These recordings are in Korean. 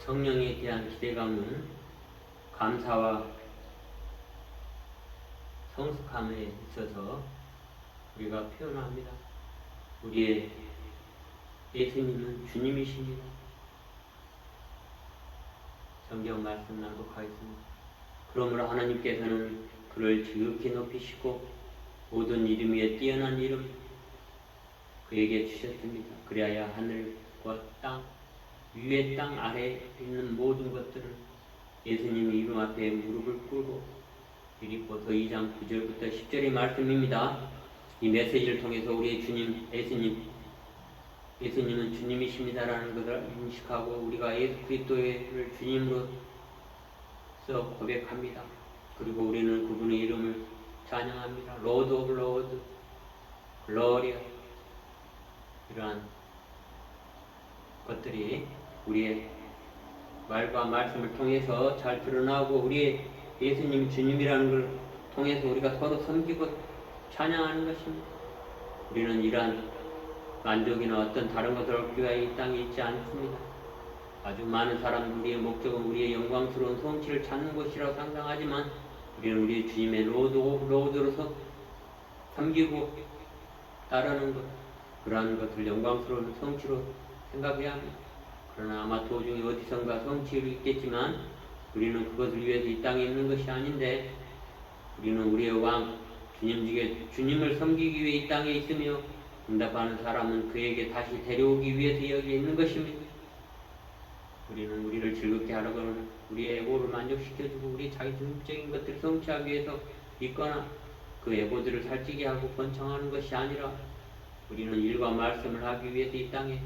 성령에 대한 기대감은 감사와 성숙함에 있어서 우리가 표현합니다. 우리의 예수님은 주님이십니다. 성경 말씀 낭독하겠습니다. 그러므로 하나님께서는 그를 지극히 높이시고 모든 이름 위에 뛰어난 이름 그에게 주셨습니다. 그리하여 하늘과 땅 위에 땅 아래에 있는 모든 것들을 예수님의 이름 앞에 무릎을 꿇고 빌립보서 2장 9절부터 10절의 말씀입니다. 이 메시지를 통해서 우리의 주님 예수님은 주님이십니다라는 것을 인식하고 우리가 예수 그리스도를 주님으로서 고백합니다. 그리고 우리는 그분의 이름을 찬양합니다. Lord of Lords, Gloria. 이러한 것들이 우리의 말과 말씀을 통해서 잘 드러나고 우리의 예수님 주님이라는 걸 통해서 우리가 서로 섬기고 찬양하는 것입니다. 우리는 이러한 만족이나 어떤 다른 것을 얻기 위하여 이 땅에 있지 않습니다. 아주 많은 사람들 우리의 목적은 우리의 영광스러운 성취를 찾는 것이라고 상상하지만 우리는 우리의 주님의 로드로서 섬기고 따르는 것 그러한 것을 영광스러운 성취로 생각해야 합니다. 그러나 아마 도중에 어디선가 성취를 있겠지만 우리는 그것을 위해서 이 땅에 있는 것이 아닌데 우리는 우리의 왕 주님을 섬기기 위해 이 땅에 있으며 응답하는 사람은 그에게 다시 데려오기 위해서 여기 있는 것입니다. 우리는 우리를 즐겁게 하려고는 우리의 에고를 만족시켜주고 우리 자기 중립적인 것들을 성취하기 위해서 있거나 그 에고들을 살찌게 하고 번창하는 것이 아니라 우리는 일과 말씀을 하기 위해서 이 땅에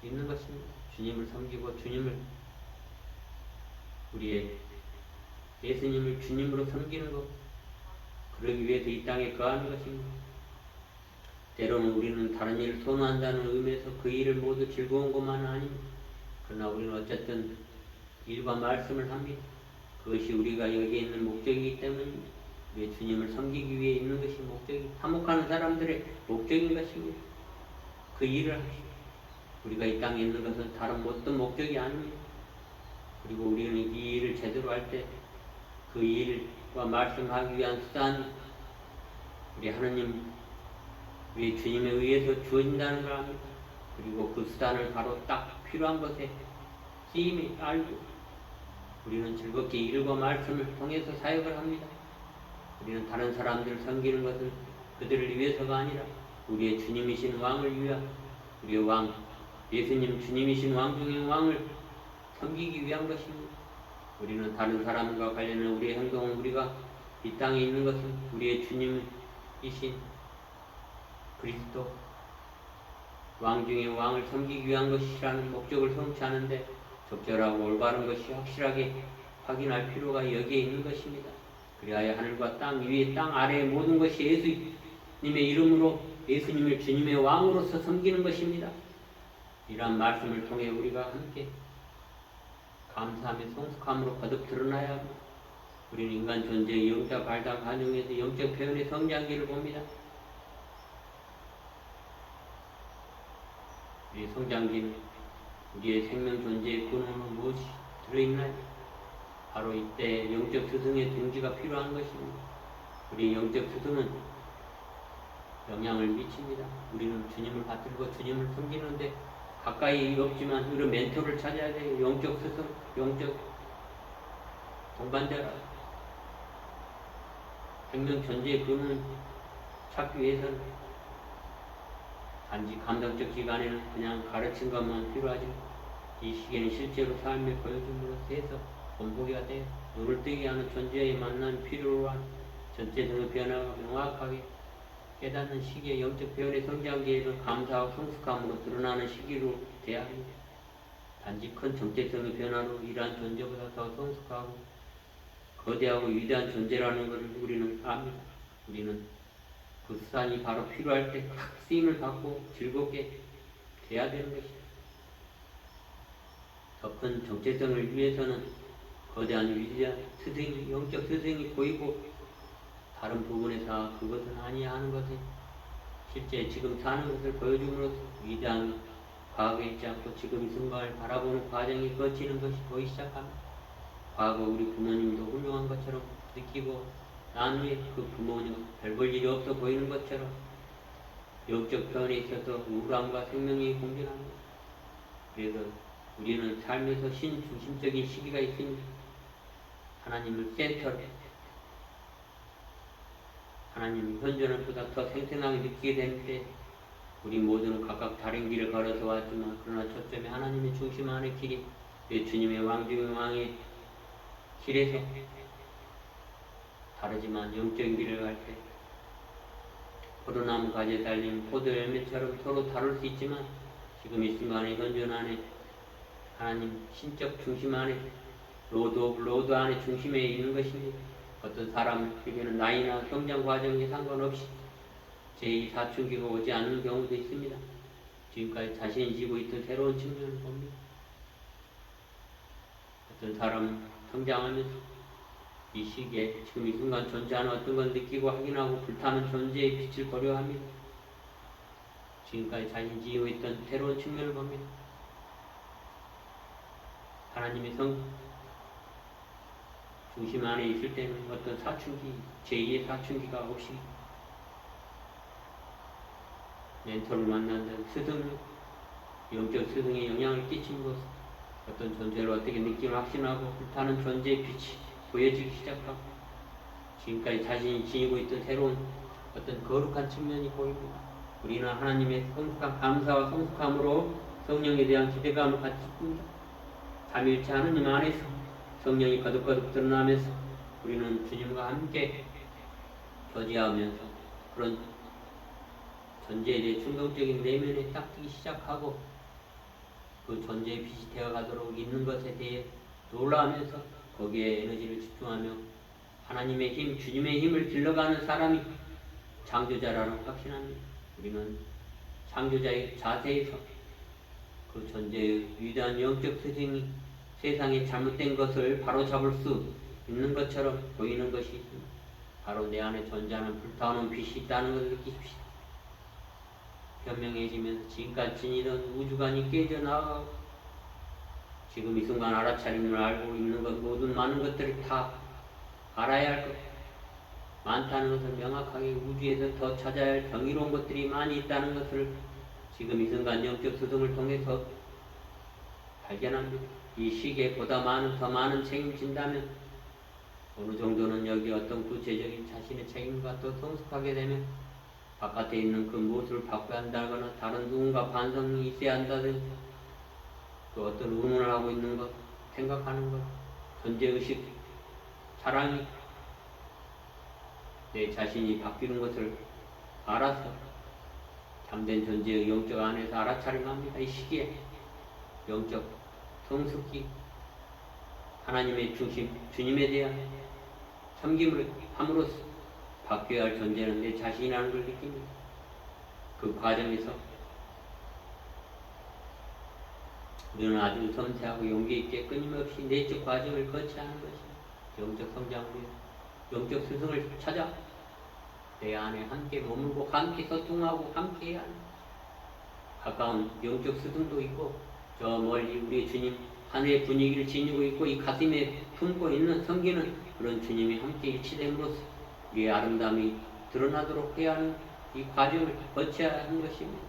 있는 것입니다. 주님을 섬기고 우리의 예수님을 주님으로 섬기는 것 그러기 위해서 이 땅에 거하는 것입니다. 때로는 우리는 다른 일을 선호한다는 의미에서 그 일을 모두 즐거운 것만은 아닙니다. 그러나 우리는 어쨌든 일과 말씀을 합니다. 그것이 우리가 여기에 있는 목적이기 때문입니다. 우리의 주님을 섬기기 위해 있는 것이 목적이 화목하는 사람들의 목적인 것입니다. 그 일을 하십시오. 우리가 이 땅에 있는 것은 다른 어떤 목적이 아닙니다. 그리고 우리는 이 일을 제대로 할 때 그 일과 말씀하기 위한 수단이 우리 하나님 우리 주님에 의해서 주어진다는 걸 압니다. 그리고 그 수단을 바로 딱 필요한 것에 쓰임을 알고 우리는 즐겁게 일과 말씀을 통해서 사역을 합니다. 우리는 다른 사람들을 섬기는 것은 그들을 위해서가 아니라 우리의 주님이신 왕을 위하 우리의 왕 예수님 주님이신 왕 중의 왕을 섬기기 위한 것입니다. 우리는 다른 사람과 관련된 우리의 행동은 우리가 이 땅에 있는 것은 우리의 주님이신 그리스도 왕 중의 왕을 섬기기 위한 것이라는 목적을 성취하는데 적절하고 올바른 것이 확실하게 확인할 필요가 여기에 있는 것입니다. 그리하여 하늘과 땅 위에 땅 아래의 모든 것이 예수님의 이름으로 예수님을 주님의 왕으로서 섬기는 것입니다. 이러한 말씀을 통해 우리가 함께 감사하며 성숙함으로 거듭 드러나야 합니다. 우리는 인간 존재의 영적 발달 과정에서 영적 표현의 성장기를 봅니다. 우리의 성장기는 우리의 생명 존재의 근원은 무엇이 들어있나요? 바로 이때 영적 스승의 둥지가 필요한 것입니다. 우리의 영적 스승은 영향을 미칩니다. 우리는 주님을 받들고 주님을 섬기는데 가까이 없지만 이런 멘토를 찾아야 돼요. 영적 스승, 영적 동반자 생명 존재의 근원을 찾기 위해서는 단지 감정적 기간에는 그냥 가르친 것만 필요하지 이 시기에는 실제로 삶에 보여줌으로써 해서 본보기가 돼요. 눈을 뜨게 하는 존재의 만남이 필요로 한 전체적인 변화가 명확하게 깨닫는 시기에 영적 표현의 성장기에는 감사와 성숙함으로 드러나는 시기로 돼야 합니다. 단지 큰 정체성의 변화로 이러한 존재보다 더 성숙하고 거대하고 위대한 존재라는 것을 우리는 압니다. 우리는 그 수단이 바로 필요할 때 각 쓰임을 받고 즐겁게 돼야 되는 것입니다. 더 큰 정체성을 위해서는 거대한 위대한 스승이 영적 스승이 보이고 다른 부분에서 그것은 아니야 하는 것은 실제 지금 사는 것을 보여줌으로써 위대한 과거에 있지 않고 지금 이 순간을 바라보는 과정이 거치는 것이 보이기 시작합니다. 과거 우리 부모님도 훌륭한 것처럼 느끼고 난 후에 그 부모님 별 볼 일이 없어 보이는 것처럼 영적 편에 있어서 우울함과 생명이 공존합니다. 그래서 우리는 삶에서 신중심적인 시기가 있습니다. 하나님을 센터로 하나님 현존을 보다 더 생생하게 느끼게 되는데 우리 모두는 각각 다른 길을 걸어서 왔지만 그러나 초점이 하나님의 중심 안의 길이 내 주님의 왕중의 왕의 길에서 다르지만 영적인 길을 갈 때 포도나무 가지에 달린 포도 열매처럼 서로 다를 수 있지만 지금 이 순간의 현존 안에 하나님 신적 중심 안에 로드 오브 로드 안에 중심에 있는 것입니다. 어떤 사람에게는 나이나 성장 과정에 상관없이 제2, 사춘기가 오지 않는 경우도 있습니다. 지금까지 자신이 지고 있던 새로운 측면을 봅니다. 어떤 사람은 성장하면서 이 시기에 지금 이 순간 존재하는 어떤 걸 느끼고 확인하고 불타는 존재의 빛을 보려 합니다. 지금까지 자신이 지고 있던 새로운 측면을 봅니다. 하나님의 중심 안에 있을 때는 어떤 사춘기, 제2의 사춘기가 없이 멘토를 만난다는 스승, 영적 스승의 영향을 끼친 것, 어떤 존재를 어떻게 느낌을 확신하고 불타는 존재의 빛이 보여지기 시작하고 지금까지 자신이 지니고 있던 새로운 어떤 거룩한 측면이 보입니다. 우리는 하나님의 성숙한 감사와 성숙함으로 성령에 대한 기대감을 갖습니다. 삼위일체 하느님 안에서 성령이 거듭거듭 드러나면서 우리는 주님과 함께 교제하면서 그런 존재에 대해 충동적인 내면에 딱 뜨기 시작하고 그 존재의 빛이 되어가도록 있는 것에 대해 놀라면서 거기에 에너지를 집중하며 하나님의 힘, 주님의 힘을 길러가는 사람이 창조자라는 확신합니다. 우리는 창조자의 자세에서 그 존재의 위대한 영적 스승이 세상에 잘못된 것을 바로잡을 수 있는 것처럼 보이는 것이 있습니다. 바로 내 안에 존재하는 불타오는 빛이 있다는 것을 느끼십시오. 현명해지면서 지금까지 지니던 우주관이 깨져나가고 지금 이 순간 알아차림을 알고 있는 것 모든 많은 것들을 다 알아야 할 것 많다는 것을 명확하게 우주에서 더 찾아야 할 경이로운 것들이 많이 있다는 것을 지금 이 순간 영적 스승을 통해서 발견합니다. 이 시기에 보다 더 많은 책임진다면 어느 정도는 여기 어떤 구체적인 자신의 책임과 또 성숙하게 되면 바깥에 있는 그 무엇을 바꿔야 한다거나 다른 누군가 반성이 있어야 한다든지 또 어떤 의문을 하고 있는 것, 생각하는 것, 존재의식, 사랑이 내 자신이 바뀌는 것을 알아서 참된 존재의 영적 안에서 알아차림합니다. 이 시기에 영적 성숙기, 하나님의 중심, 주님에 대한 섬김을 함으로써 바뀌어야 할 존재는 내 자신이라는 걸 느낍니다. 그 과정에서 우리는 아주 섬세하고 용기 있게 끊임없이 내적 과정을 거쳐야 하는 것입니다. 영적 성장을 위해 영적 스승을 찾아 내 안에 함께 머물고 함께 소통하고 함께 해야 합니다. 가까운 영적 스승도 있고 저 멀리 우리 주님 하늘의 분위기를 지니고 있고 이 가슴에 품고 있는 섬기는 그런 주님이 함께 일치됨으로써 우리의 아름다움이 드러나도록 해야 하는 이 과정을 거쳐야 하는 것입니다.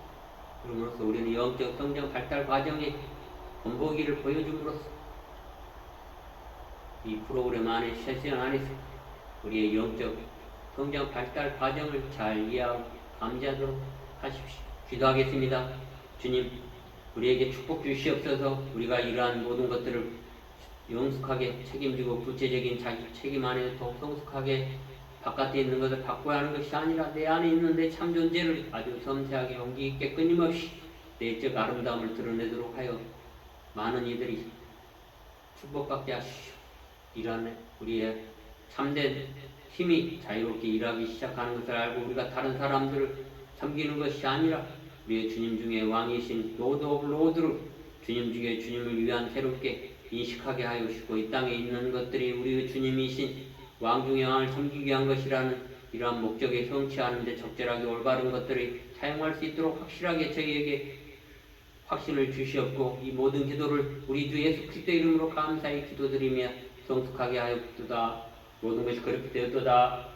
그러므로써 우리는 영적 성장 발달 과정의 본보기를 보여줌으로써 이 프로그램 안에 세션 안에서 우리의 영적 성장 발달 과정을 잘 이해하고 감지하도록 하십시오. 기도하겠습니다. 주님, 우리에게 축복 주시옵소서. 우리가 이러한 모든 것들을 영숙하게 책임지고 구체적인 자기 책임 안에 더욱 성숙하게 바깥에 있는 것을 바꿔야 하는 것이 아니라 내 안에 있는 내 참 존재를 아주 섬세하게 용기 있게 끊임없이 내적 아름다움을 드러내도록 하여 많은 이들이 축복받게 하시오. 이러한 우리의 참된 힘이 자유롭게 일하기 시작하는 것을 알고 우리가 다른 사람들을 섬기는 것이 아니라 우리의 주님 중에 왕이신 로드 오브 로드를 주님 중에 주님을 위한 새롭게 인식하게 하여 주시고 이 땅에 있는 것들이 우리의 주님이신 왕 중의 왕을 섬기기 위한 것이라는 이러한 목적에 성취하는 데 적절하게 올바른 것들을 사용할 수 있도록 확실하게 저희에게 확신을 주시옵고 이 모든 기도를 우리 주 예수 그리스도 이름으로 감사히 기도드리며 성숙하게 하옵소서. 모든 것이 그렇게 되었도다.